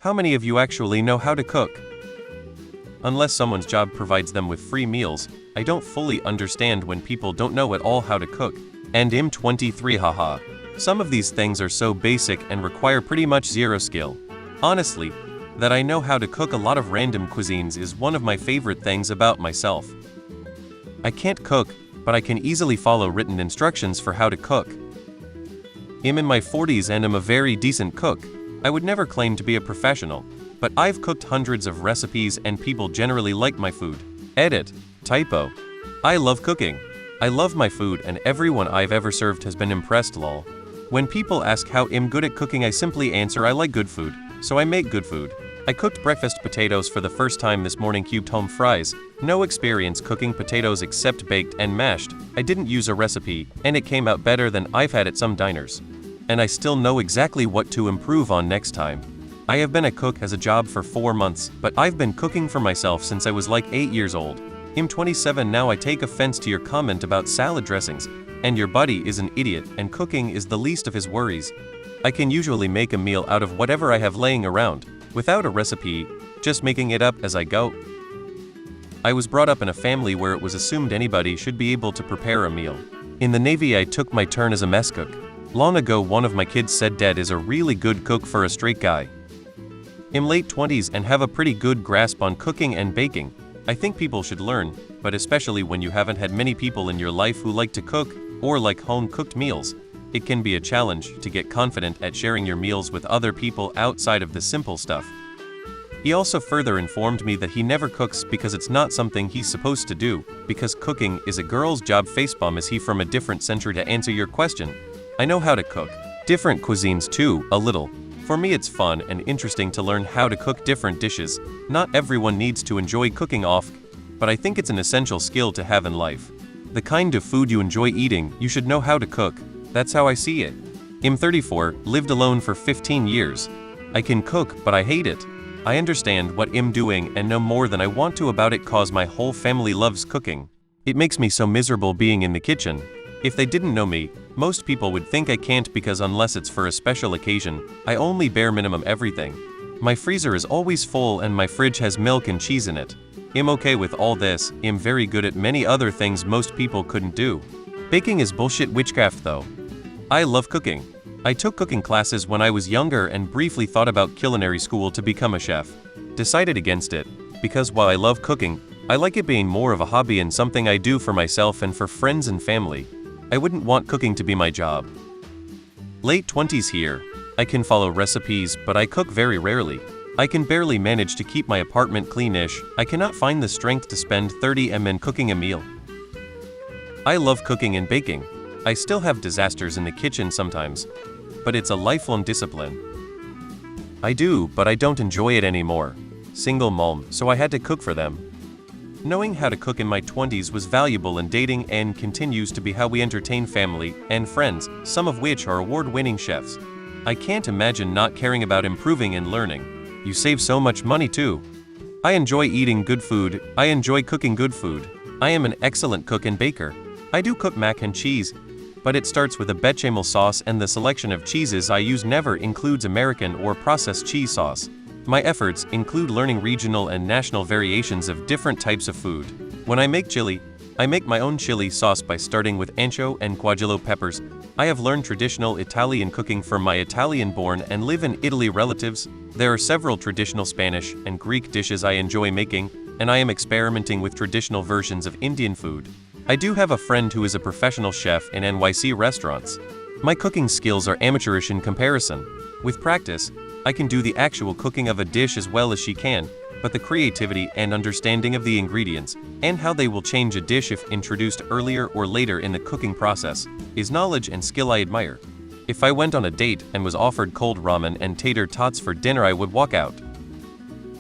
How many of you actually know how to cook? Unless someone's job provides them with free meals, I don't fully understand when people don't know at all how to cook. And I'm 23, haha. Some of these things are so basic and require pretty much zero skill. Honestly, that I know how to cook a lot of random cuisines is one of my favorite things about myself. I can't cook, but I can easily follow written instructions for how to cook. I'm in my 40s and am a very decent cook. I would never claim to be a professional, but I've cooked hundreds of recipes and people generally like my food. Edit. Typo. I love cooking. I love my food and everyone I've ever served has been impressed, lol. When people ask how I'm good at cooking, I simply answer I like good food, so I make good food. I cooked breakfast potatoes for the first time this morning, cubed home fries. No experience cooking potatoes except baked and mashed. I didn't use a recipe, and it came out better than I've had at some diners. And I still know exactly what to improve on next time. I have been a cook as a job for 4 months, but I've been cooking for myself since I was like 8 years old. I'm 27 now. I take offense to your comment about salad dressings, and your buddy is an idiot and cooking is the least of his worries. I can usually make a meal out of whatever I have laying around, without a recipe, just making it up as I go. I was brought up in a family where it was assumed anybody should be able to prepare a meal. In the Navy, I took my turn as a mess cook. Long ago, one of my kids said Dad is a really good cook for a straight guy. I'm late 20s and have a pretty good grasp on cooking and baking. I think people should learn, but especially when you haven't had many people in your life who like to cook or like home-cooked meals, it can be a challenge to get confident at sharing your meals with other people outside of the simple stuff. He also further informed me that he never cooks because it's not something he's supposed to do, because cooking is a girl's job. Facepalm. Is he from a different century? To answer your question, I know how to cook different cuisines too, a little. For me, it's fun and interesting to learn how to cook different dishes. Not everyone needs to enjoy cooking off, but I think it's an essential skill to have in life. The kind of food you enjoy eating, you should know how to cook. That's how I see it. I'm 34, lived alone for 15 years. I can cook, but I hate it. I understand what I'm doing and know more than I want to about it cause my whole family loves cooking. It makes me so miserable being in the kitchen. If they didn't know me, most people would think I can't because unless it's for a special occasion, I only bare minimum everything. My freezer is always full and my fridge has milk and cheese in it. I'm okay with all this. I'm very good at many other things most people couldn't do. Baking is bullshit witchcraft though. I love cooking. I took cooking classes when I was younger and briefly thought about culinary school to become a chef. Decided against it, because while I love cooking, I like it being more of a hobby and something I do for myself and for friends and family. I wouldn't want cooking to be my job. Late 20s here. I can follow recipes, but I cook very rarely. I can barely manage to keep my apartment cleanish. I cannot find the strength to spend 30 min cooking a meal. I love cooking and baking. I still have disasters in the kitchen sometimes, but it's a lifelong discipline. I do, but I don't enjoy it anymore. Single mom, so I had to cook for them. Knowing how to cook in my 20s was valuable in dating and continues to be how we entertain family and friends, some of which are award-winning chefs. I can't imagine not caring about improving and learning. You save so much money too. I enjoy eating good food. I enjoy cooking good food. I am an excellent cook and baker. I do cook mac and cheese, but it starts with a bechamel sauce and the selection of cheeses I use never includes American or processed cheese sauce. My efforts include learning regional and national variations of different types of food. When I make chili, I make my own chili sauce by starting with ancho and guajillo peppers. I have learned traditional Italian cooking from my Italian-born and live in Italy relatives. There are several traditional Spanish and Greek dishes I enjoy making, and I am experimenting with traditional versions of Indian food. I do have a friend who is a professional chef in NYC restaurants. My cooking skills are amateurish in comparison. With practice, I can do the actual cooking of a dish as well as she can, but the creativity and understanding of the ingredients and how they will change a dish if introduced earlier or later in the cooking process is knowledge and skill I admire. If I went on a date and was offered cold ramen and tater tots for dinner, I would walk out.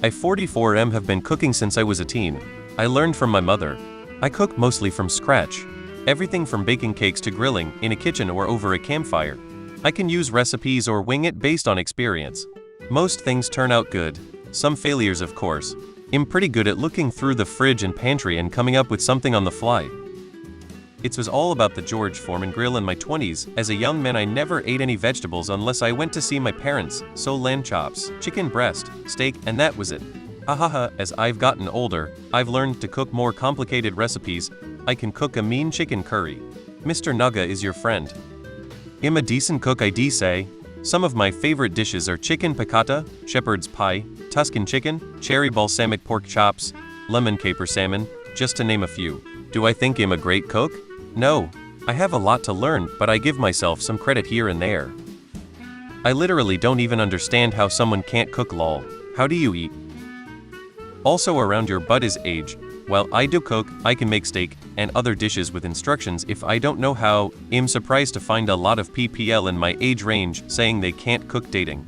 I 44 have been cooking since I was a teen. I learned from my mother. I cook mostly from scratch. Everything from baking cakes to grilling in a kitchen or over a campfire. I can use recipes or wing it based on experience. Most things turn out good. Some failures, of course. I'm pretty good at looking through the fridge and pantry and coming up with something on the fly. It was all about the George Foreman grill in my 20s. As a young man I never ate any vegetables unless I went to see my parents, so lamb chops, chicken breast, steak, and that was it. Hahaha, as I've gotten older, I've learned to cook more complicated recipes. I can cook a mean chicken curry. Mr. Naga is your friend. I'm a decent cook, I say. Some of my favorite dishes are chicken piccata, shepherd's pie, Tuscan chicken, cherry balsamic pork chops, lemon caper salmon, just to name a few. Do I think I'm a great cook? No. I have a lot to learn, but I give myself some credit here and there. I literally don't even understand how someone can't cook, lol. How do you eat? Also around your butt is age. While I do cook, I can make steak and other dishes with instructions if I don't know how. I'm surprised to find a lot of PPL in my age range saying they can't cook dating.